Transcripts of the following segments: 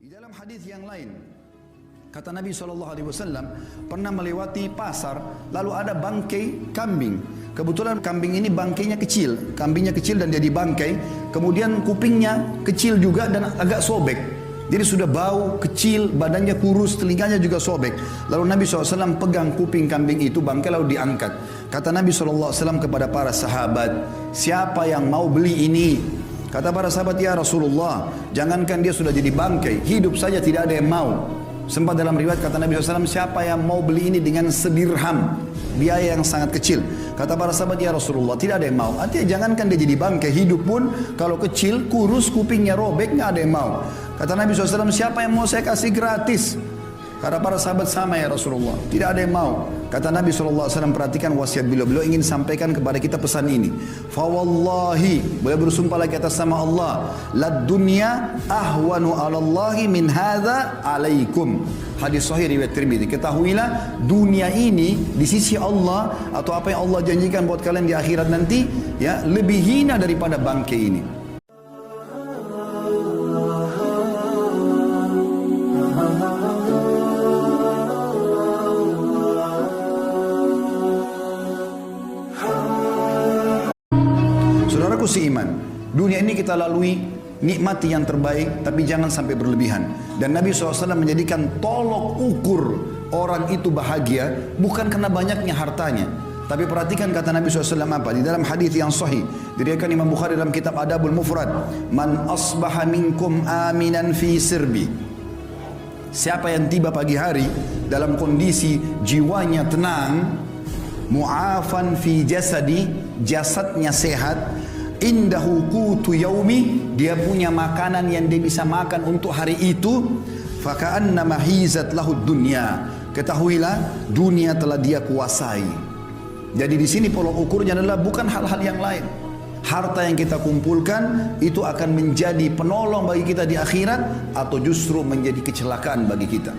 Di dalam hadis yang lain, kata Nabi SAW pernah melewati pasar, lalu ada bangkai kambing. Kebetulan kambing ini bangkainya kecil, kambingnya kecil dan jadi bangkai. Kemudian kupingnya kecil juga dan agak sobek. Jadi sudah bau, kecil, badannya kurus, telinganya juga sobek. Lalu Nabi SAW pegang kuping kambing itu, bangkai lalu diangkat. Kata Nabi SAW kepada para sahabat, siapa yang mau beli ini? Kata para sahabat, ya Rasulullah, jangankan dia sudah jadi bangkai, hidup saja tidak ada yang mau. Sempat dalam riwayat kata Nabi SAW, siapa yang mau beli ini dengan sedirham, biaya yang sangat kecil. Kata para sahabat, ya Rasulullah, tidak ada yang mau. Artinya jangankan dia jadi bangkai, hidup pun kalau kecil, kurus, kupingnya robek, nggak ada yang mau. Kata Nabi SAW, siapa yang mau saya kasih gratis? Kata para sahabat, sama ya Rasulullah, tidak ada yang mau. Kata Nabi SAW, perhatikan wasiat beliau ingin sampaikan kepada kita pesan ini. Fawallahi, beliau bersumpah lagi atas nama Allah, lad dunya ahwanu alallahi min hadza alaikum. Hadis sahih riwayat Tirmidzi. Ketahuilah dunia ini di sisi Allah, atau apa yang Allah janjikan buat kalian di akhirat nanti, ya, lebih hina daripada bangkai ini. Saudaraku seiman, dunia ini kita lalui, nikmati yang terbaik, tapi jangan sampai berlebihan. Dan Nabi SAW menjadikan tolok ukur orang itu bahagia bukan karena banyaknya hartanya, tapi perhatikan kata Nabi SAW apa di dalam hadis yang sahih diriwayatkan Imam Bukhari dalam kitab Adabul Mufrad, man asbaha minkum aminan fi sirbi. Siapa yang tiba pagi hari dalam kondisi jiwanya tenang, mu'afan fi jasadi, jasadnya sehat, indahu qutu yaumi, dia punya makanan yang dia bisa makan untuk hari itu, faka'annama hizat lahud dunya, ketahuilah dunia telah dia kuasai. Jadi di sini pola ukurnya adalah bukan hal-hal yang lain. Harta yang kita kumpulkan itu akan menjadi penolong bagi kita di akhirat atau justru menjadi kecelakaan bagi kita.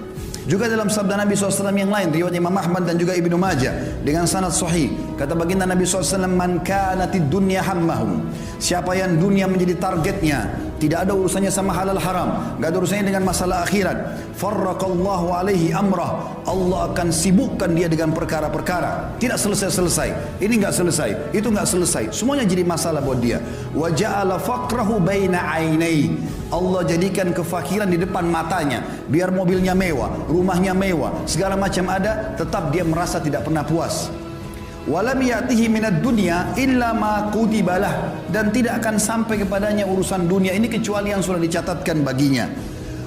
Juga dalam sabda Nabi SAW yang lain, riwayat Imam Ahmad dan juga Ibnu Majah dengan sanad sahih, kata baginda Nabi SAW, man kanatid dunya hammahum, siapa yang dunia menjadi targetnya, tidak ada urusannya sama halal haram, gak ada urusannya dengan masalah akhirat, farraqallahu alaihi amrah, Allah akan sibukkan dia dengan perkara-perkara, tidak selesai-selesai, ini gak selesai, itu gak selesai, semuanya jadi masalah buat dia. Wa ja'ala faqrahu baina ainai, Allah jadikan kefakiran di depan matanya, biar mobilnya mewah, rumahnya mewah, segala macam ada, tetap dia merasa tidak pernah puas. Walam ya'tihi minad dunya illa ma kutibalah, dan tidak akan sampai kepadanya urusan dunia ini kecuali yang sudah dicatatkan baginya.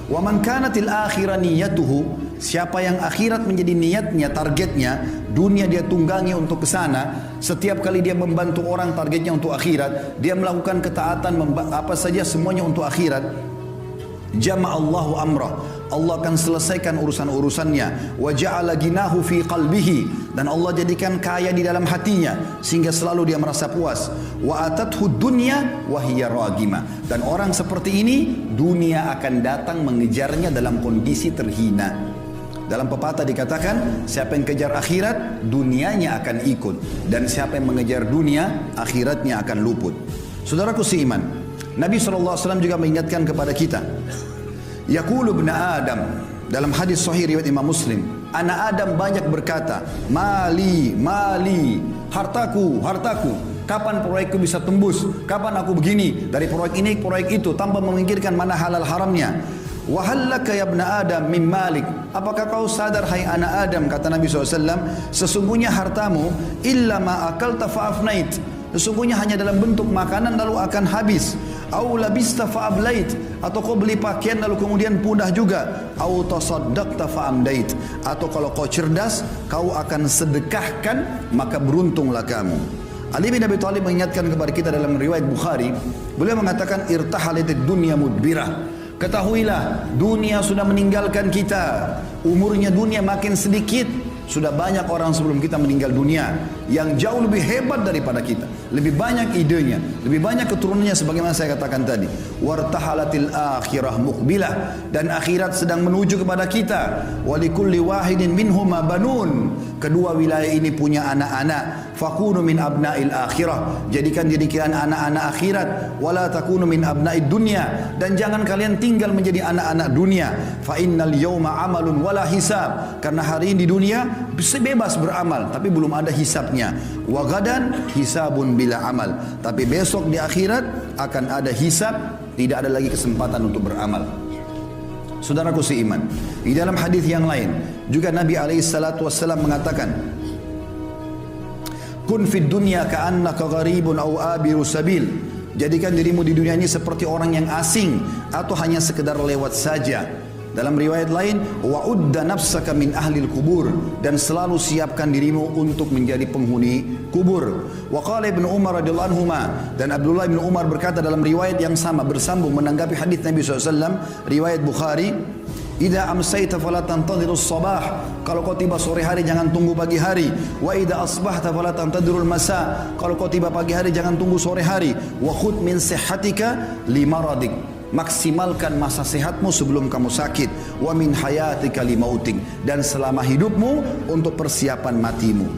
Wa man kanatil akhirah niyatuhu, siapa yang akhirat menjadi niatnya, targetnya, dunia dia tunggangi untuk ke sana, setiap kali dia membantu orang targetnya untuk akhirat, dia melakukan ketaatan, apa saja semuanya untuk akhirat, jama'allahu amrah, Allah akan selesaikan urusan-urusannya. Wa ja'ala ginahu fi qalbihi, dan Allah jadikan kaya di dalam hatinya sehingga selalu dia merasa puas. Wa atathu dunya wa hiya ragima, dan orang seperti ini dunia akan datang mengejarnya dalam kondisi terhina. Dalam pepatah dikatakan, siapa yang kejar akhirat, dunianya akan ikut, dan siapa yang mengejar dunia, akhiratnya akan luput. Saudaraku seiman, Nabi SAW juga mengingatkan kepada kita, yaqulu ibn Adam, dalam hadis sahih riwayat Imam Muslim, anak Adam banyak berkata, mali, mali, hartaku, hartaku, kapan proyekku bisa tembus, kapan aku begini, dari proyek ini ke proyek itu, tanpa memikirkan mana halal haramnya. Wahallaka ya ibn Adam min malik, apakah kau sadar hai anak Adam, kata Nabi SAW, sesungguhnya hartamu illa ma akalta fa'afnait, sesungguhnya hanya dalam bentuk makanan lalu akan habis. Au labista fa'ablait, atau kau beli pakaian lalu kemudian punah juga. Au tasaddaqta fa'amdait, atau kalau kau cerdas kau akan sedekahkan maka beruntunglah kamu. Ali bin Abi Thalib mengingatkan kepada kita dalam riwayat Bukhari, beliau mengatakan irtahalatid dunya mudbirah, ketahuilah dunia sudah meninggalkan kita, umurnya dunia makin sedikit. Sudah banyak orang sebelum kita meninggal dunia yang jauh lebih hebat daripada kita. lebih banyak idenya, lebih banyak keturunannya sebagaimana saya katakan tadi. Wartahalatil akhirah muqbilah, dan akhirat sedang menuju kepada kita. Walikulli wahidin minhuma banun, kedua wilayah ini punya anak-anak. Fakunu min abna'il akhirah, jadikan diri kalian anak-anak akhirat. Wala takunu min abna'id dunya, dan jangan kalian tinggal menjadi anak-anak dunia. Fa innal yawma amalun wala hisab, karena hari ini di dunia bebas beramal tapi belum ada hisabnya. Wa gadan hisabun bila amal, tapi besok di akhirat akan ada hisab, tidak ada lagi kesempatan untuk beramal. Saudaraku seiman, di dalam hadis yang lain juga Nabi SAW mengatakan, kun fid dunya ka'annaka gharibun aw abiru sabil, jadikan dirimu di dunia ini seperti orang yang asing atau hanya sekedar lewat saja. Dalam riwayat lain, wa'udda nafsaka min ahlil kubur, dan selalu siapkan dirimu untuk menjadi penghuni kubur. Wa qala Ibnu Umar radhiyallahu anhuma, dan Abdullah bin Umar berkata dalam riwayat yang sama bersambung menanggapi hadis Nabi SAW, riwayat Bukhari, idza amsayta fala tantadhirus sabah, kalau kau tiba sore hari jangan tunggu pagi hari. Wa idza asbahta fala tantadhirul masa, kalau kau tiba pagi hari jangan tunggu sore hari. Wa khudh min sihhatika limaradik, maksimalkan masa sehatmu sebelum kamu sakit. Wa min hayatika limautik, dan selama hidupmu untuk persiapan matimu.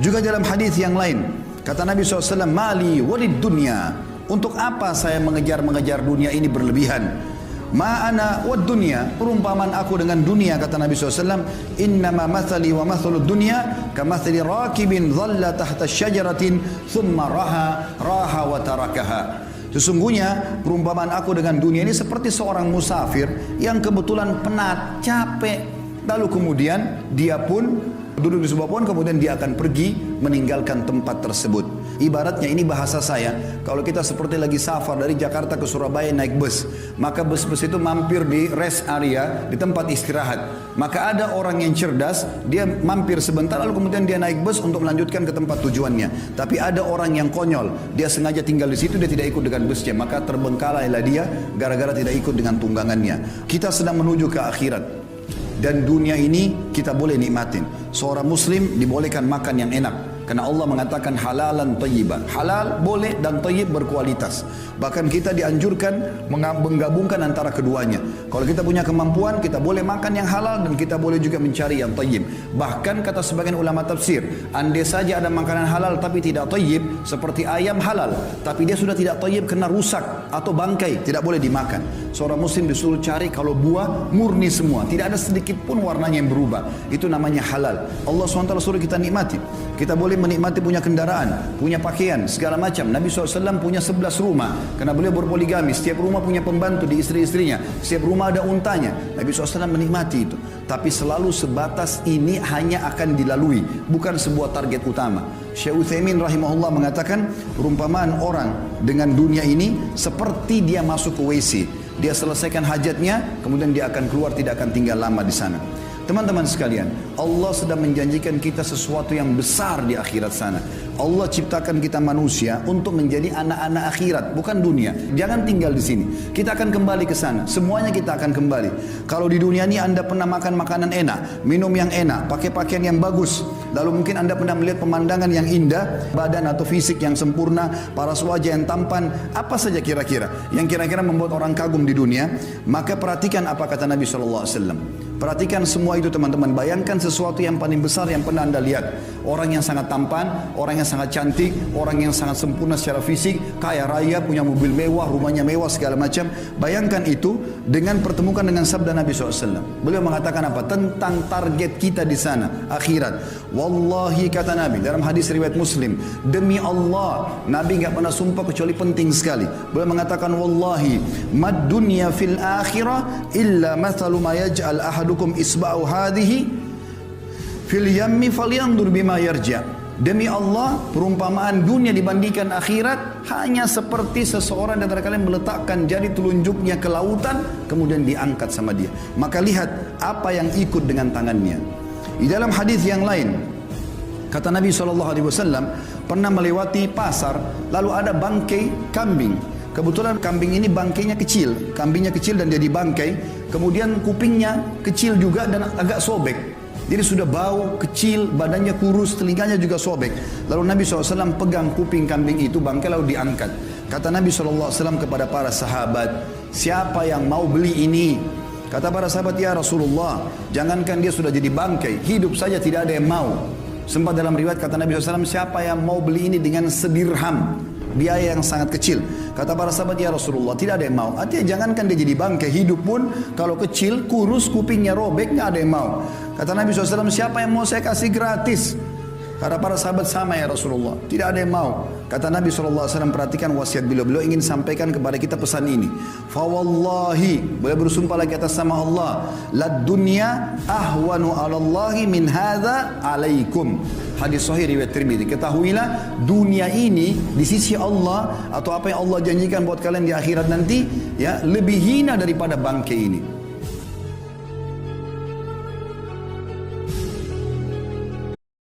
Juga dalam hadis yang lain kata Nabi SAW, mali walid dunya, untuk apa saya mengejar dunia ini berlebihan. Ma'ana wad dunya, perumpamaan aku dengan dunia, kata Nabi SAW, innama mathali wa mathalud dunya kamathali rakibin dhalla tahta syajaratin thumma raha wa tarakaha. Sesungguhnya perumpamaan aku dengan dunia ini seperti seorang musafir yang kebetulan penat, capek, lalu kemudian dia pun duduk di sebuah pohon, kemudian dia akan pergi meninggalkan tempat tersebut. Ibaratnya ini bahasa saya, kalau kita seperti lagi safar dari Jakarta ke Surabaya naik bus, maka bus-bus itu mampir di rest area, di tempat istirahat. Maka ada orang yang cerdas, dia mampir sebentar lalu kemudian dia naik bus untuk melanjutkan ke tempat tujuannya. Tapi ada orang yang konyol, dia sengaja tinggal di situ, dia tidak ikut dengan busnya, maka terbengkalailah dia gara-gara tidak ikut dengan tunggangannya. Kita sedang menuju ke akhirat, dan dunia ini kita boleh nikmatin. Seorang muslim dibolehkan makan yang enak, karena Allah mengatakan halalan thayyiban. Halal boleh dan thayyib berkualitas. Bahkan kita dianjurkan menggabungkan antara keduanya. Kalau kita punya kemampuan, kita boleh makan yang halal dan kita boleh juga mencari yang thayyib. Bahkan kata sebagian ulama tafsir, andai saja ada makanan halal tapi tidak thayyib, seperti ayam halal, tapi dia sudah tidak thayyib karena rusak atau bangkai, tidak boleh dimakan. Seorang muslim disuruh cari kalau buah murni semua, tidak ada sedikit pun warnanya yang berubah. Itu namanya halal. Allah SWT suruh kita nikmati. Kita boleh menikmati punya kendaraan, punya pakaian, segala macam. Nabi SAW punya 11 rumah, karena beliau berpoligami. Setiap rumah punya pembantu di istri-istrinya. Setiap rumah ada untanya. Nabi SAW menikmati itu. Tapi selalu sebatas ini hanya akan dilalui, bukan sebuah target utama. Syekh Utsaimin rahimahullah mengatakan, perumpamaan orang dengan dunia ini seperti dia masuk ke WC. Dia selesaikan hajatnya, kemudian dia akan keluar, tidak akan tinggal lama di sana. Teman-teman sekalian, Allah sedang menjanjikan kita sesuatu yang besar di akhirat sana. Allah ciptakan kita manusia untuk menjadi anak-anak akhirat, bukan dunia. Jangan tinggal di sini. Kita akan kembali ke sana. Semuanya kita akan kembali. Kalau di dunia ini Anda pernah makan makanan enak, minum yang enak, pakai pakaian yang bagus, lalu mungkin Anda pernah melihat pemandangan yang indah, badan atau fisik yang sempurna, paras wajah yang tampan, apa saja kira-kira yang kira-kira membuat orang kagum di dunia, maka perhatikan apa kata Nabi SAW. Perhatikan semua itu teman-teman. Bayangkan sesuatu yang paling besar yang pernah Anda lihat. Orang yang sangat tampan, orang yang sangat cantik, orang yang sangat sempurna secara fisik, kaya raya, punya mobil mewah, rumahnya mewah, segala macam. Bayangkan itu dengan pertemukan dengan sabda Nabi SAW. Beliau mengatakan apa? Tentang target kita di sana, akhirat. Wallahi, kata Nabi dalam hadis riwayat Muslim, demi Allah, Nabi enggak pernah sumpah kecuali penting sekali. Beliau mengatakan, wallahi, mad dunya fil akhirah illa mathalu ma yaj'al ahadukum isba'u hadhihi fil yammi falyandur bima yarja. Demi Allah, perumpamaan dunia dibandingkan akhirat hanya seperti seseorang di antara kalian meletakkan jari telunjuknya ke lautan, kemudian diangkat sama dia. Maka lihat apa yang ikut dengan tangannya. Di dalam hadis yang lain, kata Nabi SAW, pernah melewati pasar, lalu ada bangkai kambing. Kebetulan kambing ini bangkainya kecil, kambingnya kecil dan jadi bangkai. Kemudian kupingnya kecil juga dan agak sobek. Jadi sudah bau, kecil, badannya kurus, telinganya juga sobek. Lalu Nabi SAW pegang kuping kambing itu, bangkai lalu diangkat. Kata Nabi SAW kepada para sahabat, siapa yang mau beli ini? Kata para sahabat, ya Rasulullah, jangankan dia sudah jadi bangkai, hidup saja tidak ada yang mau. Sempat dalam riwayat kata Nabi SAW, siapa yang mau beli ini dengan sedirham, biaya yang sangat kecil. Kata para sahabat, ya Rasulullah, tidak ada yang mau. Artinya jangankan dia jadi bangkai, hidup pun kalau kecil, kurus, kupingnya robek, nggak ada yang mau. Kata Nabi SAW, siapa yang mau saya kasih gratis? Kata para sahabat, sama ya Rasulullah, tidak ada yang mau. Kata Nabi SAW, perhatikan wasiat beliau ingin sampaikan kepada kita pesan ini. Fawallahi, boleh bersumpah lagi atas nama Allah, lad dunya ahwanu alallahi min hadza alaikum. Hadis sahih riwayat Tirmidzi. Ketahuilah dunia ini di sisi Allah atau apa yang Allah janjikan buat kalian di akhirat nanti, ya, lebih hina daripada bangkai ini.